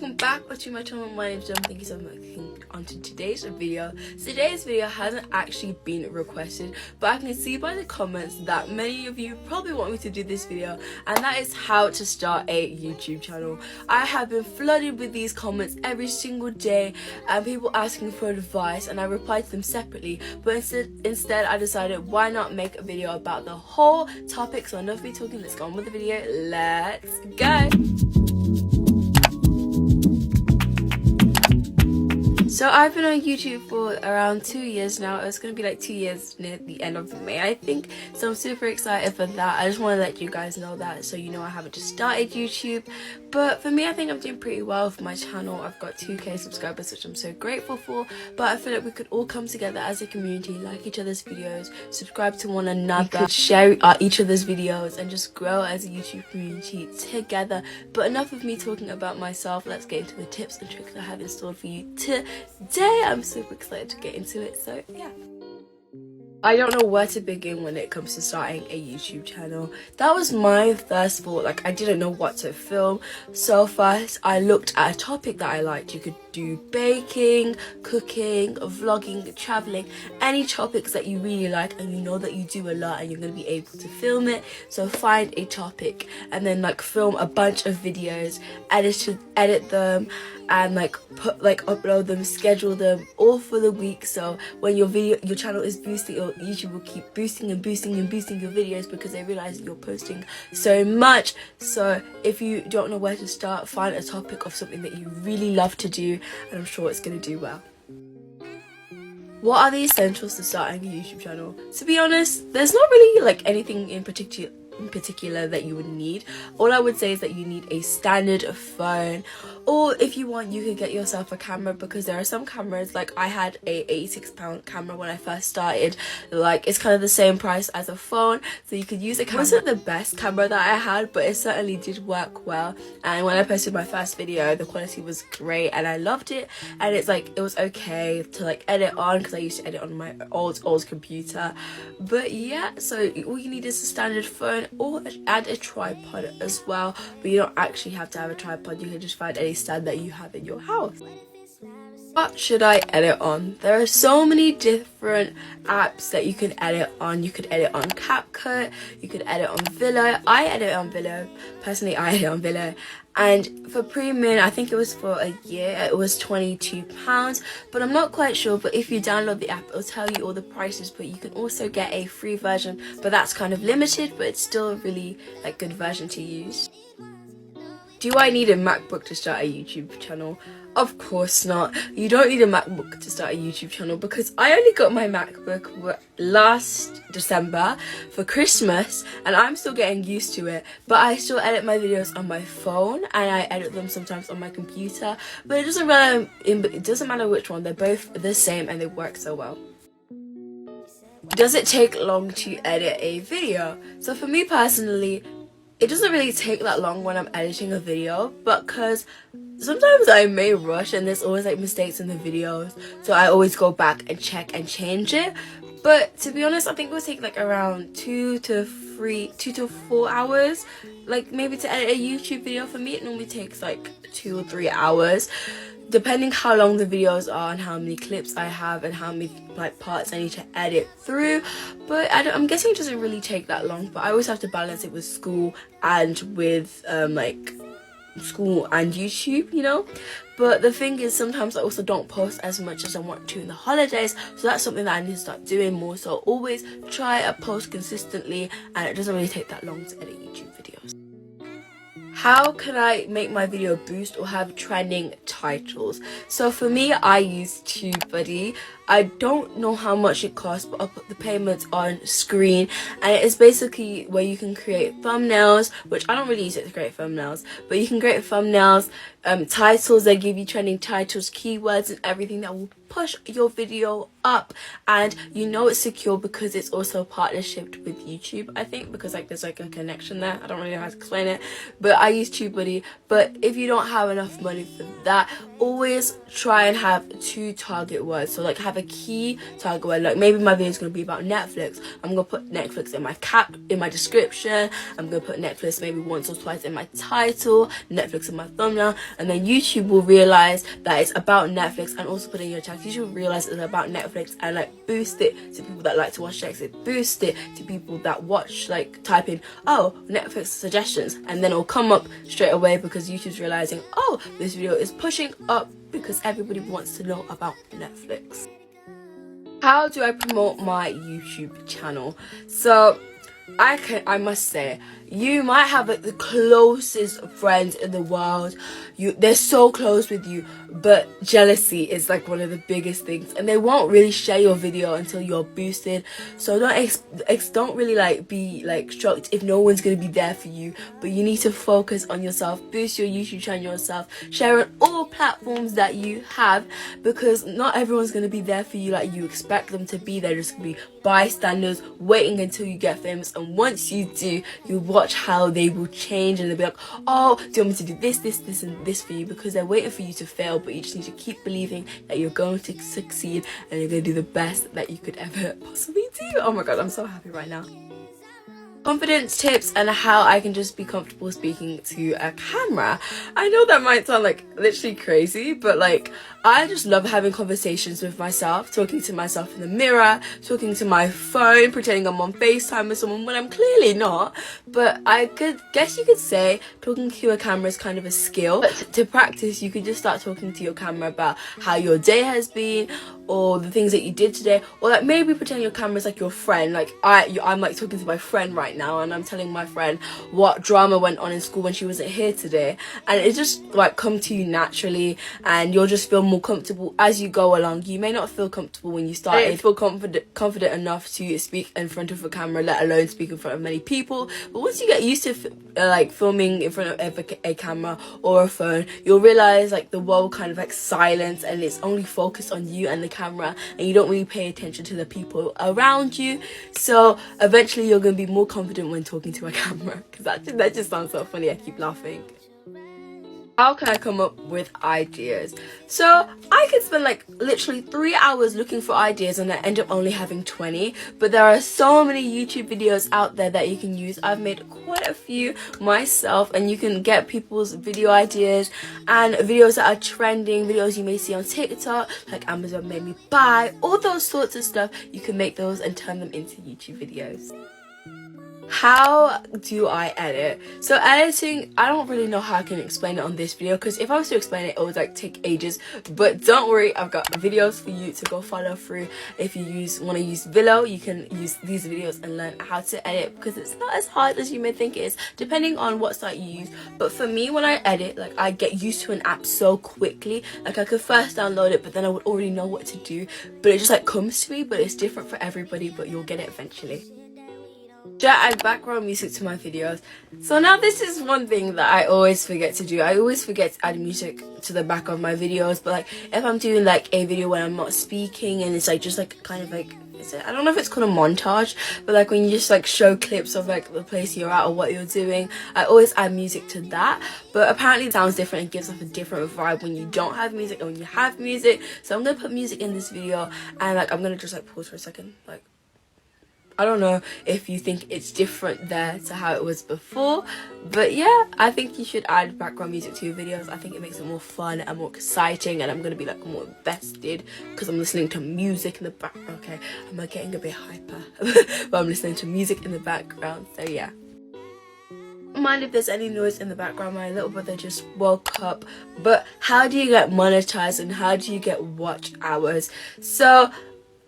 welcome back to my channel. My name is Jem. Thank you so much for clicking onto today's video. Today's video hasn't actually been requested, but I can see by the comments that many of you probably want me to do this video, and that is how to start a YouTube channel. I have been flooded with these comments every single day and people asking for advice, and I reply to them separately, but instead I decided why not make a video about the whole topic. So enough of me talking, let's go on with the video. Let's go. So I've been on YouTube for around 2 years now. It's going to be like 2 years near the end of May, I think. So I'm super excited for that. I just want to let you guys know that, so you know I haven't just started YouTube. But for me, I think I'm doing pretty well with my channel. I've got 2k subscribers, which I'm so grateful for. But I feel like we could all come together as a community, like each other's videos, subscribe to one another, share each other's videos, and just grow as a YouTube community together. But enough of me talking about myself. Let's get into the tips and tricks I have installed for you today. I'm super excited to get into it, so yeah. I don't know where to begin when it comes to starting a YouTube channel. That was my first thought. Like, I didn't know what to film. So first I looked at a topic that I liked. You could do baking, cooking, vlogging, traveling, any topics that you really like and you know that you do a lot and you're going to be able to film it. So find a topic and then like film a bunch of videos, edit them, and upload them, schedule them all for the week. So when your channel is boosting, or YouTube will keep boosting and boosting and boosting your videos because they realize you're posting so much. So if you don't know where to start, find a topic of something that you really love to do, and I'm sure it's going to do well. What are the essentials to starting a YouTube channel? To be honest, there's not really like anything in particular that you would need. All I would say is that you need a standard phone, or if you want you could get yourself a camera, because there are some cameras, like I had a £86 camera when I first started, like it's kind of the same price as a phone, so you could use a camera. It wasn't the best camera that I had, but it certainly did work well, and when I posted my first video the quality was great and I loved it, and it's like it was okay to like edit on because I used to edit on my old computer. But yeah, so all you need is a standard phone, or add a tripod as well, but you don't actually have to have a tripod. You can just find any stand that you have in your house. What should I edit on? There are so many different apps that you can edit on. You could edit on CapCut, you could edit on Vllo. I edit on Vllo. Personally, I edit on Vllo. And for premium, I think it was for a year, it was £22, but I'm not quite sure. But if you download the app, it'll tell you all the prices, but you can also get a free version, but that's kind of limited, but it's still a really like good version to use. Do I need a MacBook to start a YouTube channel? Of course not. You don't need a MacBook to start a YouTube channel, because I only got my MacBook last December for Christmas and I'm still getting used to it. But I still edit my videos on my phone and I edit them sometimes on my computer. But it doesn't matter which one. They're both the same and they work so well. Does it take long to edit a video? So for me personally, it doesn't really take that long when I'm editing a video, but because sometimes I may rush and there's always like mistakes in the videos, so I always go back and check and change it. But to be honest, I think it would take like around 2 to 4 hours, like maybe to edit a YouTube video. For me, it normally takes like 2 or 3 hours, depending how long the videos are and how many clips I have and how many like parts I need to edit through. But I'm guessing it doesn't really take that long, but I always have to balance it with school and with school and YouTube, you know. But the thing is, sometimes I also don't post as much as I want to in the holidays, so that's something that I need to start doing more. So always try to post consistently, and it doesn't really take that long to edit YouTube videos. How can I make my video boost or have trending titles? So for me, I use TubeBuddy. I don't know how much it costs, but I'll put the payments on screen, and it is basically where you can create thumbnails, which I don't really use it to create thumbnails, but you can create thumbnails, titles. They give you trending titles, keywords and everything that will push your video up, and you know it's secure because it's also partnershiped with YouTube, I think, because like there's like a connection there. I don't really know how to explain it, but I use TubeBuddy. But if you don't have enough money for that, always try and have 2 target words. So like have a a key target where like maybe my video is going to be about Netflix. I'm going to put Netflix in my description. I'm going to put Netflix maybe once or twice in my title, Netflix in my thumbnail, and then YouTube will realize that it's about Netflix and also put it in your channel. YouTube will realize it's about Netflix and like boost it to people that like to watch Netflix. Boost it to people that watch, like type in, oh, Netflix suggestions, and then it'll come up straight away because YouTube's realizing, oh, this video is pushing up because everybody wants to know about Netflix. How do I promote my YouTube channel? So I must say, you might have like the closest friends in the world. They're so close with you, but jealousy is like one of the biggest things, and they won't really share your video until you're boosted. So don't really like be like shocked if no one's gonna be there for you, but you need to focus on yourself. Boost your YouTube channel yourself, share on all platforms that you have, because not everyone's gonna be there for you like you expect them to be. They're just gonna be bystanders waiting until you get famous, and once you do, you watch how they will change, and they'll be like, oh, do you want me to do this, this and this for you? Because they're waiting for you to fail, but you just need to keep believing that you're going to succeed and you're going to do the best that you could ever possibly do. Oh my god, I'm so happy right now. Confidence tips and how I can just be comfortable speaking to a camera. I know that might sound like literally crazy, but like I just love having conversations with myself, talking to myself in the mirror, talking to my phone, pretending I'm on FaceTime with someone when I'm clearly not. But I guess you could say talking to a camera is kind of a skill. But to practice, you could just start talking to your camera about how your day has been, or the things that you did today, or like maybe pretend your camera is like your friend. Like I'm like talking to my friend right now, and I'm telling my friend what drama went on in school when she wasn't here today, and it just like come to you naturally, and you'll just feel more comfortable as you go along. You may not feel comfortable when you start. I didn't feel confident enough to speak in front of a camera, let alone speak in front of many people. But once you get used to like filming in front of a camera or a phone, you'll realize like the world kind of like silence, and it's only focused on you and the camera, and you don't really pay attention to the people around you. So eventually you're going to be more confident when talking to a camera, because that just sounds so funny. I keep laughing. How can I come up with ideas? So I could spend like literally 3 hours looking for ideas, and I end up only having 20. But there are so many YouTube videos out there that you can use. I've made quite a few myself, and you can get people's video ideas and videos that are trending, videos you may see on TikTok, like Amazon made me buy, all those sorts of stuff. You can make those and turn them into YouTube videos. How do I edit? So editing, I don't really know how I can explain it on this video, because if I was to explain it, it would like take ages. But don't worry, I've got videos for you to go follow through. If you want to use Vllo, you can use these videos and learn how to edit, because it's not as hard as you may think it is, depending on what site you use. But for me, when I edit, like I get used to an app so quickly. Like I could first download it, but then I would already know what to do. But it just like comes to me, but it's different for everybody, but you'll get it eventually. Should I add background music to my videos? So now this is one thing that I always forget to do. I always forget to add music to the back of my videos. But like if I'm doing like a video where I'm not speaking, and it's like just like kind of like, I don't know if it's called a montage, but like when you just like show clips of like the place you're at or what you're doing, I always add music to that. But apparently it sounds different and gives off a different vibe when you don't have music and when you have music. So I'm gonna put music in this video, and like I'm gonna just like pause for a second. Like I don't know if you think it's different there to how it was before, but yeah, I think you should add background music to your videos. I think it makes it more fun and more exciting, and I'm gonna be like more invested because I'm listening to music in the back. Okay, I'm like getting a bit hyper, but I'm listening to music in the background, so yeah. Don't mind if there's any noise in the background. My little brother just woke up. But how do you get monetized, and how do you get watch hours? So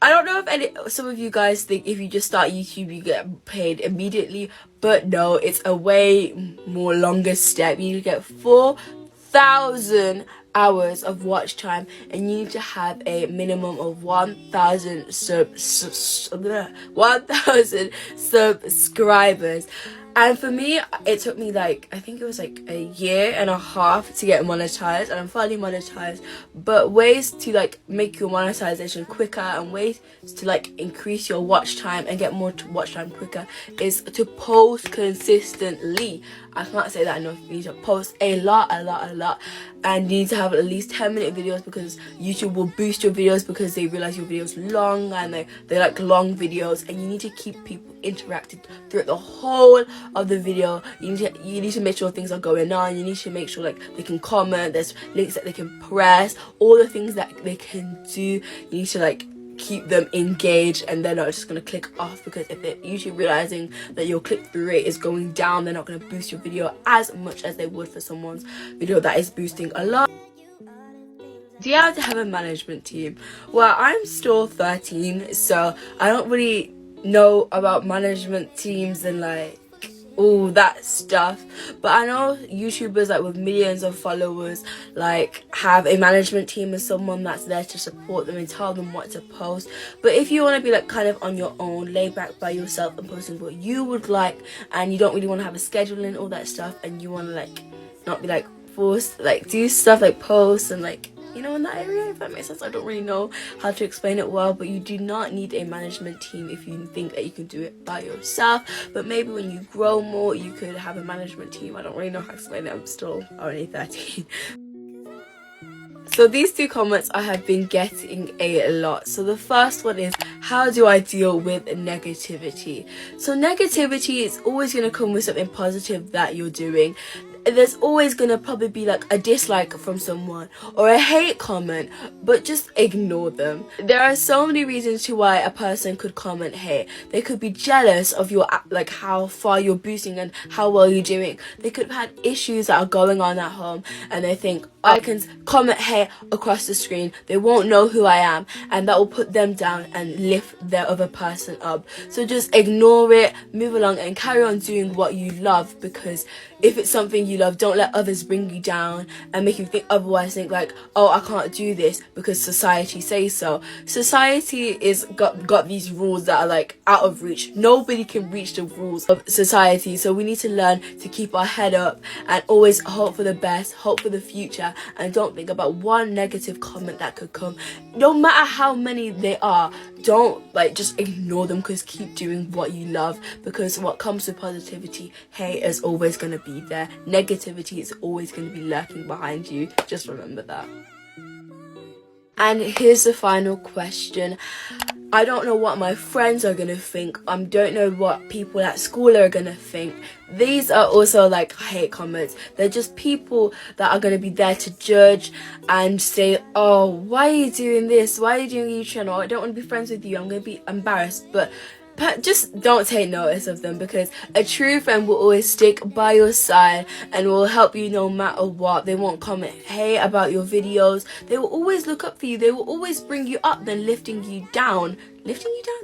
I don't know if some of you guys think if you just start YouTube you get paid immediately, but no, it's a way more longer step. You need to get 4,000 hours of watch time, and you need to have a minimum of 1,000 subscribers. And for me, it took me like, I think it was like a year and a half to get monetized, and I'm finally monetized. But ways to like make your monetization quicker, and ways to like increase your watch time and get more watch time quicker, is to post consistently. I can't say that enough. You need to post a lot, and you need to have at least 10-minute videos, because YouTube will boost your videos because they realize your videos long and they like long videos, and you need to keep people interacted throughout the whole of the video. You need to make sure things are going on. You need to make sure like they can comment, there's links that they can press, all the things that they can do. You need to like keep them engaged, and they're not just going to click off, because if they're usually realizing that your click-through rate is going down, they're not going to boost your video as much as they would for someone's video that is boosting a lot. Do you have to have a management team? Well, I'm still 13, so I don't really know about management teams and like all that stuff, but I know YouTubers like with millions of followers like have a management team and someone that's there to support them and tell them what to post. But if you want to be like kind of on your own, laid back by yourself and posting what you would like, and you don't really want to have a schedule and all that stuff, and you want to like not be like forced like do stuff like post and like, you know, in that area, if that makes sense. I don't really know how to explain it well, but you do not need a management team if you think that you can do it by yourself. But maybe when you grow more, you could have a management team. I don't really know how to explain it. I'm still only 13. So these two comments I have been getting a lot. So the first one is, how do I deal with negativity? So negativity is always going to come with something positive that you're doing. There's always gonna probably be like a dislike from someone or a hate comment, but just ignore them. There are so many reasons to why a person could comment hate. They could be jealous of your like how far you're boosting and how well you're doing. They could have had issues that are going on at home, and they think, I can comment hate across the screen, they won't know who I am, and that will put them down and lift their other person up. So just ignore it, move along and carry on doing what you love, because if it's something you love, don't let others bring you down and make you think otherwise. Think like, oh, I can't do this because society says so. Society is got these rules that are like out of reach. Nobody can reach the rules of society, so we need to learn to keep our head up and always hope for the best, hope for the future, and don't think about one negative comment that could come. No matter how many they are, don't like just ignore them, because keep doing what you love, because what comes with positivity, hate is always going to be there. Negativity is always going to be lurking behind you. Just remember that. And here's the final question. I don't know what my friends are gonna think. I don't know what people at school are gonna think. These are also like hate comments. They're just people that are gonna be there to judge and say, oh, why are you doing this? Why are you doing a YouTube channel? I don't want to be friends with you. I'm gonna be embarrassed. But just don't take notice of them, because a true friend will always stick by your side and will help you no matter what. They won't comment hate about your videos. They will always look up for you. They will always bring you up than lifting you down.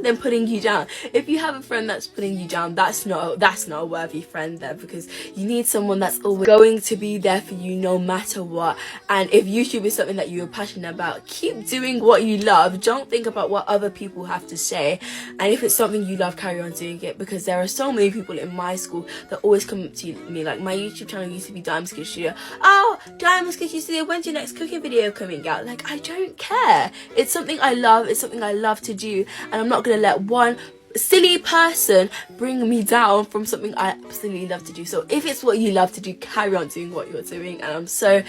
Then putting you down. If you have a friend that's putting you down, that's not a worthy friend there, because you need someone that's always going to be there for you no matter what. And if YouTube is something that you're passionate about, keep doing what you love. Don't think about what other people have to say. And if it's something you love, carry on doing it, because there are so many people in my school that always come up to me, like my YouTube channel used to be Diamond Sketch Studio. Oh, Diamond Sketch Studio, when's your next cooking video coming out? Like, I don't care. It's something I love. It's something I love to do. And I'm not going to let one silly person bring me down from something I absolutely love to do. So if it's what you love to do, carry on doing what you're doing, and I'm so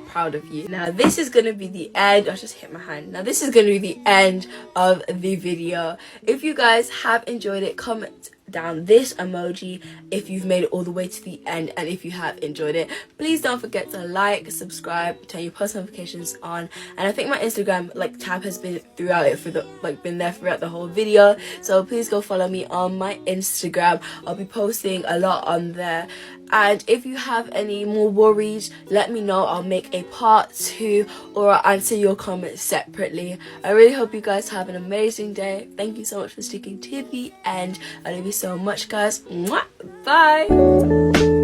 proud of you. Now this is going to be the end. I just hit my hand. Now this is going to be the end of the video. If you guys have enjoyed it, comment down this emoji if you've made it all the way to the end, and if you have enjoyed it, please don't forget to like, subscribe, turn your post notifications on. And I think my Instagram like tab has been throughout it for the been there throughout the whole video, so please go follow me on my Instagram. I'll be posting a lot on there. And if you have any more worries, let me know. I'll make a part 2, or I'll answer your comments separately. I really hope you guys have an amazing day. Thank you so much for sticking to the end. I love you so much, guys. Mwah! Bye.